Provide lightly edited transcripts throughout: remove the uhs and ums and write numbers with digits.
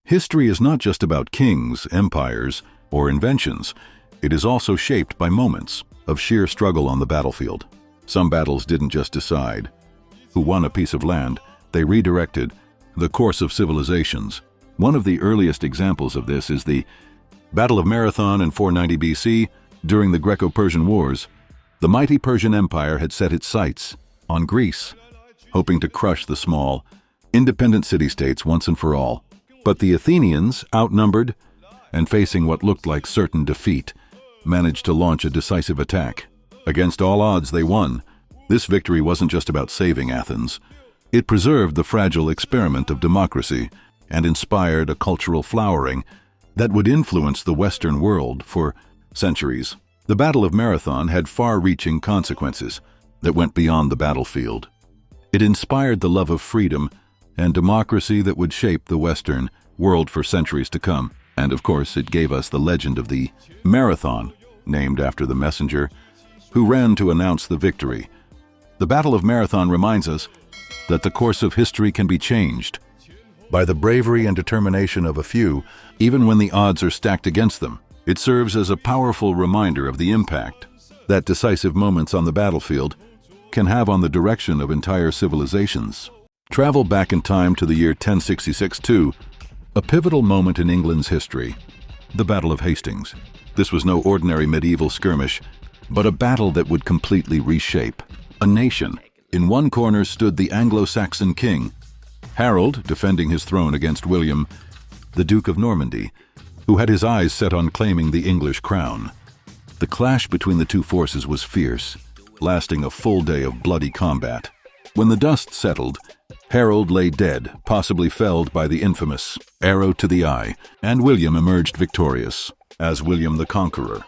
History is not just about kings, empires, or inventions. It is also shaped by moments of sheer struggle on the battlefield. Some battles didn't just decide who won a piece of land, they redirected the course of civilizations. One of the earliest examples of this is the Battle of Marathon in 490 BC. During the Greco-Persian Wars, the mighty Persian Empire had set its sights on Greece, hoping to crush the small, independent city-states once and for all. But the Athenians, outnumbered and facing what looked like certain defeat, managed to launch a decisive attack. Against all odds, they won. This victory wasn't just about saving Athens. It preserved the fragile experiment of democracy and inspired a cultural flowering that would influence the Western world for centuries. The Battle of Marathon had far-reaching consequences that went beyond the battlefield. It inspired the love of freedom and democracy that would shape the Western world for centuries to come. And of course, it gave us the legend of the Marathon, named after the messenger who ran to announce the victory. The Battle of Marathon reminds us that the course of history can be changed by the bravery and determination of a few, even when the odds are stacked against them. It serves as a powerful reminder of the impact that decisive moments on the battlefield can have on the direction of entire civilizations. Travel back in time to the year 1066 to a pivotal moment in England's history, the Battle of Hastings. This was no ordinary medieval skirmish, but a battle that would completely reshape a nation. In one corner stood the Anglo-Saxon king, Harold, defending his throne against William, the Duke of Normandy, who had his eyes set on claiming the English crown. The clash between the two forces was fierce, lasting a full day of bloody combat. When the dust settled, Harold lay dead, possibly felled by the infamous arrow to the eye, and William emerged victorious as William the Conqueror.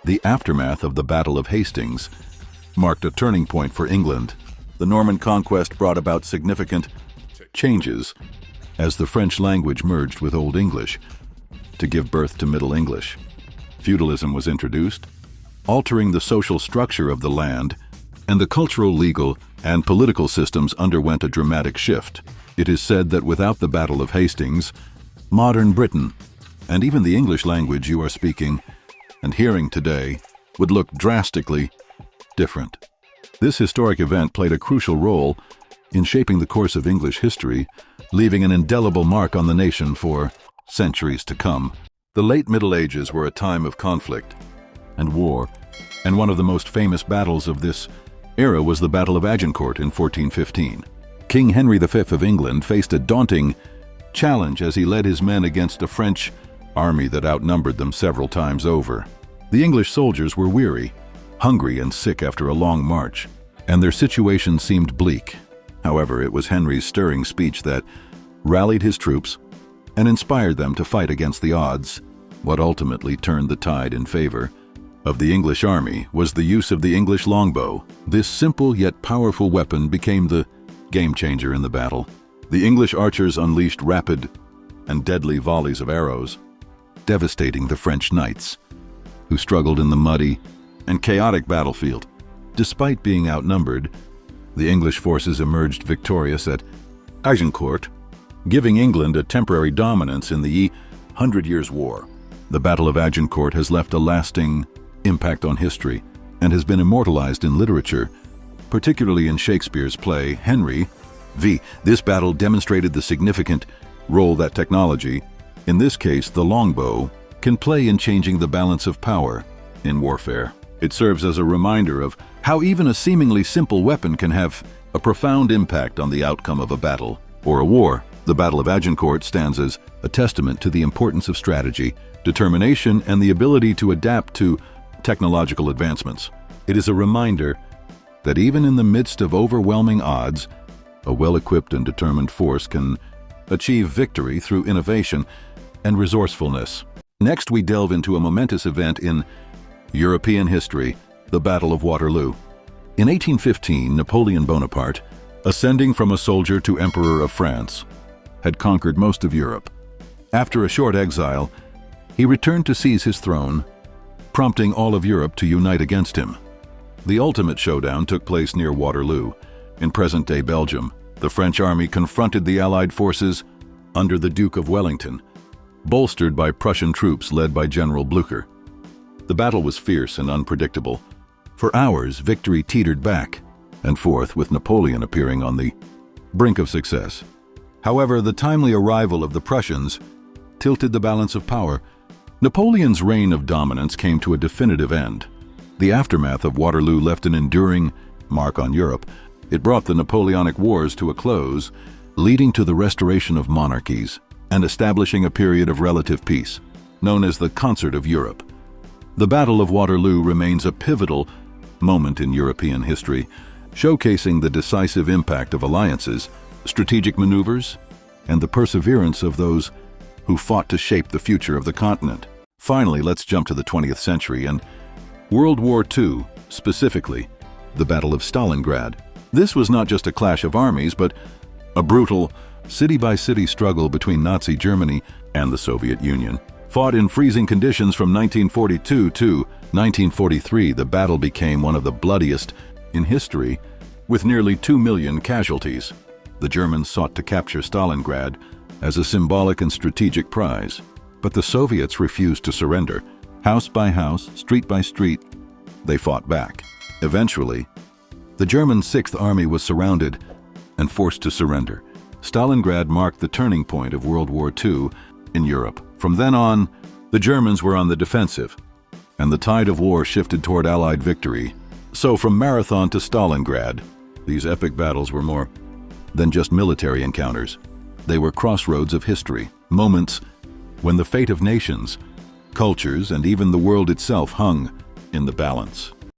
The aftermath of the Battle of Hastings marked a turning point for England. The Norman conquest brought about significant changes as the French language merged with Old English to give birth to Middle English. Feudalism was introduced, altering the social structure of the land, and the cultural, legal, and political systems underwent a dramatic shift. It is said that without the Battle of Hastings, modern Britain, and even the English language you are speaking and hearing today, would look drastically different. This historic event played a crucial role in shaping the course of English history, leaving an indelible mark on the nation for centuries to come. The late Middle Ages were a time of conflict and war, and one of the most famous battles of this era was the Battle of Agincourt in 1415. King Henry V of England faced a daunting challenge as he led his men against a French army that outnumbered them several times over. The English soldiers were weary, hungry and sick after a long march, and their situation seemed bleak. However, it was Henry's stirring speech that rallied his troops and inspired them to fight against the odds. What ultimately turned the tide in favor of the English army was the use of the English longbow. This simple yet powerful weapon became the game-changer in the battle. The English archers unleashed rapid and deadly volleys of arrows, devastating the French knights, who struggled in the muddy and chaotic battlefield. Despite being outnumbered, the English forces emerged victorious at Agincourt, giving England a temporary dominance in the 100 Years' War. The Battle of Agincourt has left a lasting impact on history and has been immortalized in literature, particularly in Shakespeare's play Henry V. This battle demonstrated the significant role that technology, in this case the longbow, can play in changing the balance of power in warfare. It serves as a reminder of how even a seemingly simple weapon can have a profound impact on the outcome of a battle or a war. The Battle of Agincourt stands as a testament to the importance of strategy, determination, and the ability to adapt to technological advancements. It is a reminder that even in the midst of overwhelming odds, a well-equipped and determined force can achieve victory through innovation and resourcefulness. Next, we delve into a momentous event in European history, the Battle of Waterloo. In 1815, Napoleon Bonaparte, ascending from a soldier to Emperor of France, had conquered most of Europe. After a short exile, he returned to seize his throne, prompting all of Europe to unite against him. The ultimate showdown took place near Waterloo, in present-day Belgium. The French army confronted the Allied forces under the Duke of Wellington, bolstered by Prussian troops led by General Blücher. The battle was fierce and unpredictable. For hours, victory teetered back and forth, with Napoleon appearing on the brink of success. However, the timely arrival of the Prussians tilted the balance of power. Napoleon's reign of dominance came to a definitive end. The aftermath of Waterloo left an enduring mark on Europe. It brought the Napoleonic Wars to a close, leading to the restoration of monarchies and establishing a period of relative peace, known as the Concert of Europe. The Battle of Waterloo remains a pivotal moment in European history, showcasing the decisive impact of alliances, strategic maneuvers, and the perseverance of those who fought to shape the future of the continent. Finally, let's jump to the 20th century and World War II, specifically the Battle of Stalingrad. This was not just a clash of armies, but a brutal, city-by-city struggle between Nazi Germany and the Soviet Union. Fought in freezing conditions from 1942 to 1943, the battle became one of the bloodiest in history, with nearly 2 million casualties. The Germans sought to capture Stalingrad as a symbolic and strategic prize, but the Soviets refused to surrender. House by house, street by street, they fought back. Eventually, the German Sixth Army was surrounded and forced to surrender. Stalingrad marked the turning point of World War II in Europe. From then on, the Germans were on the defensive, and the tide of war shifted toward Allied victory. So from Marathon to Stalingrad, these epic battles were more than just military encounters. They were crossroads of history, moments when the fate of nations, cultures, and even the world itself hung in the balance.